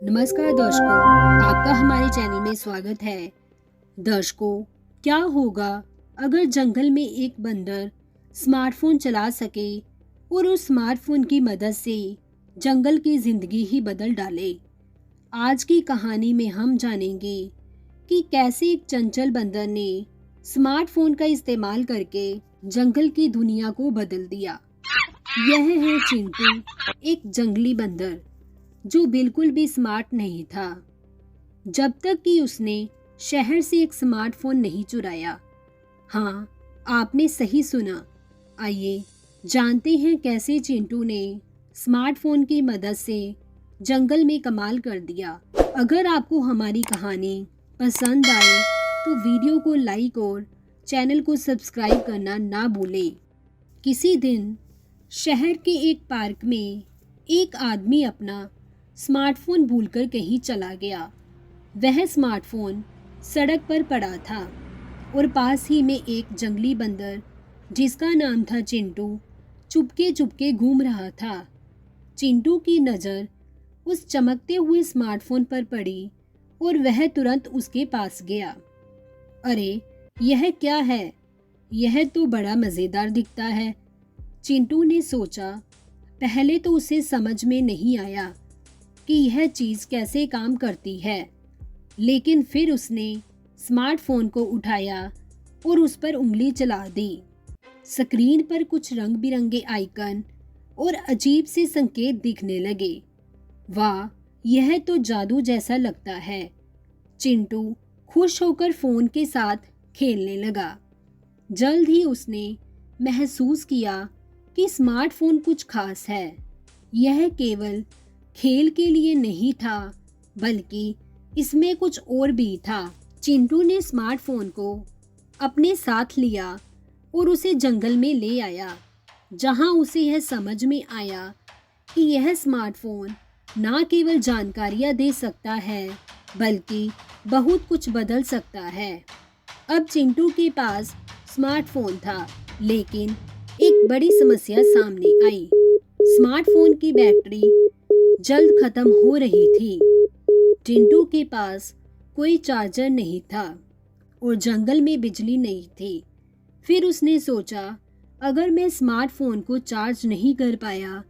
नमस्कार दर्शकों, आपका हमारे चैनल में स्वागत है। दर्शकों, क्या होगा अगर जंगल में एक बंदर स्मार्टफोन चला सके और उस स्मार्टफोन की मदद से जंगल की जिंदगी ही बदल डाले। आज की कहानी में हम जानेंगे कि कैसे एक चंचल बंदर ने स्मार्टफोन का इस्तेमाल करके जंगल की दुनिया को बदल दिया। यह है चिंटू, एक जंगली बंदर जो बिल्कुल भी स्मार्ट नहीं था, जब तक कि उसने शहर से एक स्मार्टफोन नहीं चुराया। हाँ, आपने सही सुना। आइए जानते हैं कैसे चिंटू ने स्मार्टफोन की मदद से जंगल में कमाल कर दिया। अगर आपको हमारी कहानी पसंद आए तो वीडियो को लाइक और चैनल को सब्सक्राइब करना ना भूलें। किसी दिन शहर के एक पार्क में एक आदमी अपना स्मार्टफोन भूलकर कहीं चला गया। वह स्मार्टफोन सड़क पर पड़ा था और पास ही में एक जंगली बंदर जिसका नाम था चिंटू चुपके चुपके घूम रहा था। चिंटू की नज़र उस चमकते हुए स्मार्टफोन पर पड़ी और वह तुरंत उसके पास गया। अरे, यह क्या है? यह तो बड़ा मज़ेदार दिखता है, चिंटू ने सोचा। पहले तो उसे समझ में नहीं आया कि यह चीज़ कैसे काम करती है, लेकिन फिर उसने स्मार्टफोन को उठाया और उस पर उंगली चला दी। स्क्रीन पर कुछ रंग बिरंगे आइकन और अजीब से संकेत दिखने लगे। वाह, यह तो जादू जैसा लगता है। चिंटू खुश होकर फ़ोन के साथ खेलने लगा। जल्द ही उसने महसूस किया कि स्मार्टफोन कुछ खास है। यह केवल खेल के लिए नहीं था, बल्कि इसमें कुछ और भी था। चिंटू ने स्मार्टफोन को अपने साथ लिया और उसे जंगल में ले आया, जहां उसे यह समझ में आया कि यह स्मार्टफोन ना केवल जानकारियां दे सकता है, बल्कि बहुत कुछ बदल सकता है। अब चिंटू के पास स्मार्टफोन था, लेकिन एक बड़ी समस्या सामने आई। स्मार्टफोन की बैटरी जल्द खत्म हो रही थी। चिंटू के पास कोई चार्जर नहीं था और जंगल में बिजली नहीं थी। फिर उसने सोचा, अगर मैं स्मार्टफोन को चार्ज नहीं कर पाया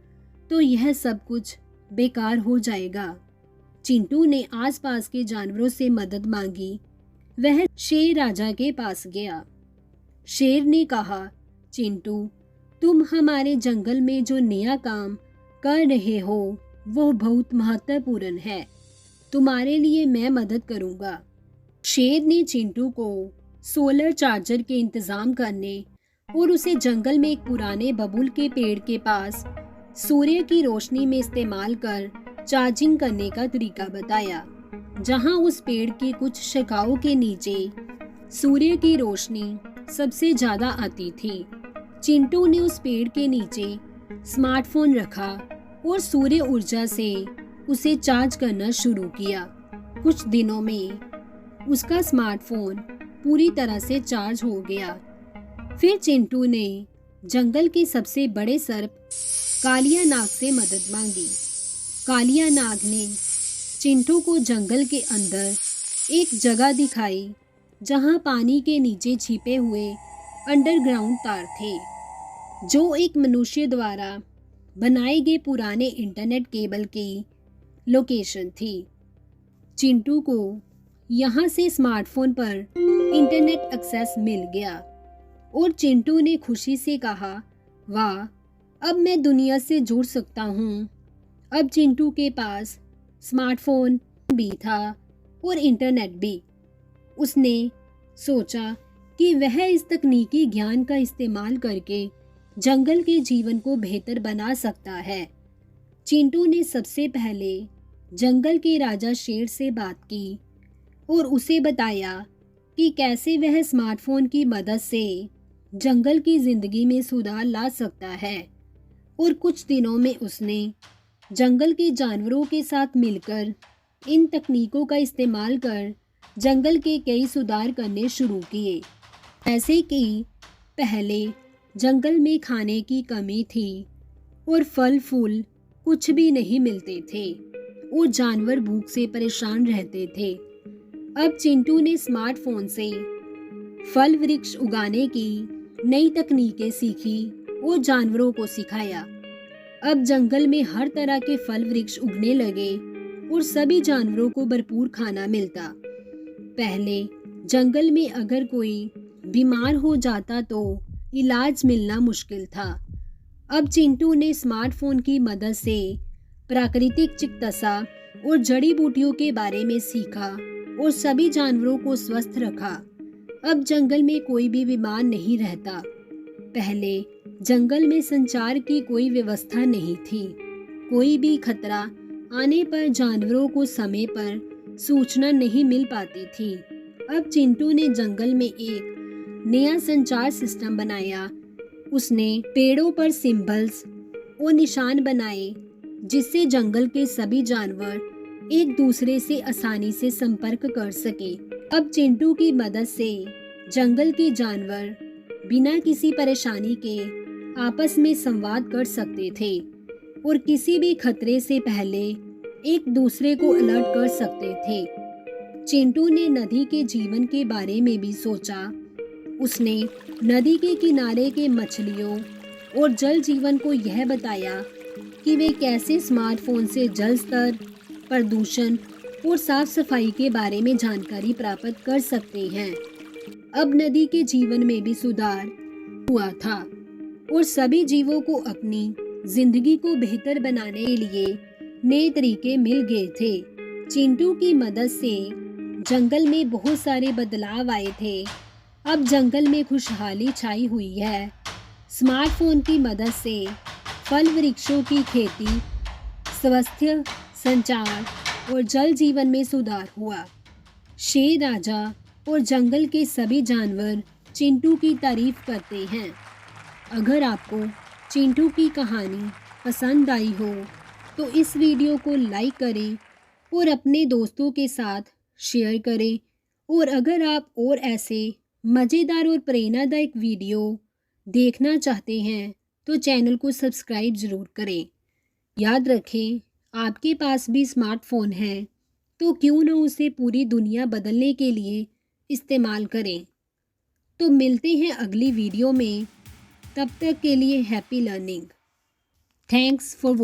तो यह सब कुछ बेकार हो जाएगा। चिंटू ने आसपास के जानवरों से मदद मांगी। वह शेर राजा के पास गया। शेर ने कहा, चिंटू, तुम हमारे जंगल में जो नया काम कर रहे हो वो बहुत महत्वपूर्ण है। तुम्हारे लिए मैं मदद करूंगा। शेर ने चिंटू को सोलर चार्जर के इंतजाम करने और उसे जंगल में एक पुराने बबूल के पेड़ के पास सूर्य की रोशनी में इस्तेमाल कर चार्जिंग करने का तरीका बताया। जहां उस पेड़ के कुछ शाखाओं के नीचे सूर्य की रोशनी सबसे ज्यादा आती थी। चिंटू ने उस पेड़ के नीचे स्मार्टफोन रखा और सूर्य ऊर्जा से उसे चार्ज करना शुरू किया। कुछ दिनों में उसका स्मार्टफोन पूरी तरह से चार्ज हो गया। फिर चिंटू ने जंगल के सबसे बड़े सर्प कालिया नाग से मदद मांगी। कालिया नाग ने चिंटू को जंगल के अंदर एक जगह दिखाई, जहां पानी के नीचे छिपे हुए अंडरग्राउंड तार थे, जो एक मनुष्य द्वारा बनाए गए पुराने इंटरनेट केबल की लोकेशन थी। चिंटू को यहाँ से स्मार्टफोन पर इंटरनेट एक्सेस मिल गया और चिंटू ने खुशी से कहा, वाह, अब मैं दुनिया से जुड़ सकता हूँ। अब चिंटू के पास स्मार्टफोन भी था और इंटरनेट भी। उसने सोचा कि वह इस तकनीकी ज्ञान का इस्तेमाल करके जंगल के जीवन को बेहतर बना सकता है। चिंटू ने सबसे पहले जंगल के राजा शेर से बात की और उसे बताया कि कैसे वह स्मार्टफोन की मदद से जंगल की जिंदगी में सुधार ला सकता है। और कुछ दिनों में उसने जंगल के जानवरों के साथ मिलकर इन तकनीकों का इस्तेमाल कर जंगल के कई सुधार करने शुरू किए। जैसे कि पहले जंगल में खाने की कमी थी और फल फूल कुछ भी नहीं मिलते थे और जानवर भूख से परेशान रहते थे। अब चिंटू ने स्मार्टफोन से फल वृक्ष उगाने की नई तकनीकें सीखी और जानवरों को सिखाया। अब जंगल में हर तरह के फल वृक्ष उगने लगे और सभी जानवरों को भरपूर खाना मिलता। पहले जंगल में अगर कोई बीमार हो जाता तो इलाज मिलना मुश्किल था। अब चिंटू ने स्मार्टफोन की मदद से प्राकृतिक चिकित्सा और जड़ी बूटियों के बारे में सीखा और सभी जानवरों को स्वस्थ रखा। अब जंगल में कोई भी बीमार नहीं रहता। पहले जंगल में संचार की कोई व्यवस्था नहीं थी। कोई भी खतरा आने पर जानवरों को समय पर सूचना नहीं मिल पाती थी। अब चिंटू ने जंगल में एक नया संचार सिस्टम बनाया। उसने पेड़ों पर सिंबल्स और निशान बनाए जिससे जंगल के सभी जानवर एक दूसरे से आसानी से संपर्क कर सके। अब चिंटू की मदद से जंगल के जानवर बिना किसी परेशानी के आपस में संवाद कर सकते थे और किसी भी खतरे से पहले एक दूसरे को अलर्ट कर सकते थे। चिंटू ने नदी के जीवन के बारे में भी सोचा। उसने नदी के किनारे के मछलियों और जल जीवन को यह बताया कि वे कैसे स्मार्टफोन से जल स्तर, प्रदूषण और साफ सफाई के बारे में जानकारी प्राप्त कर सकते हैं। अब नदी के जीवन में भी सुधार हुआ था और सभी जीवों को अपनी जिंदगी को बेहतर बनाने के लिए नए तरीके मिल गए थे। चिंटू की मदद से जंगल में बहुत सारे बदलाव आए थे। अब जंगल में खुशहाली छाई हुई है। स्मार्टफोन की मदद से फल वृक्षों की खेती, स्वास्थ्य, संचार और जल जीवन में सुधार हुआ। शेर राजा और जंगल के सभी जानवर चिंटू की तारीफ करते हैं। अगर आपको चिंटू की कहानी पसंद आई हो तो इस वीडियो को लाइक करें और अपने दोस्तों के साथ शेयर करें। और अगर आप और ऐसे मज़ेदार और प्रेरणादायक वीडियो देखना चाहते हैं तो चैनल को सब्सक्राइब ज़रूर करें। याद रखें, आपके पास भी स्मार्टफोन है तो क्यों ना उसे पूरी दुनिया बदलने के लिए इस्तेमाल करें। तो मिलते हैं अगली वीडियो में। तब तक के लिए हैप्पी लर्निंग। Thanks for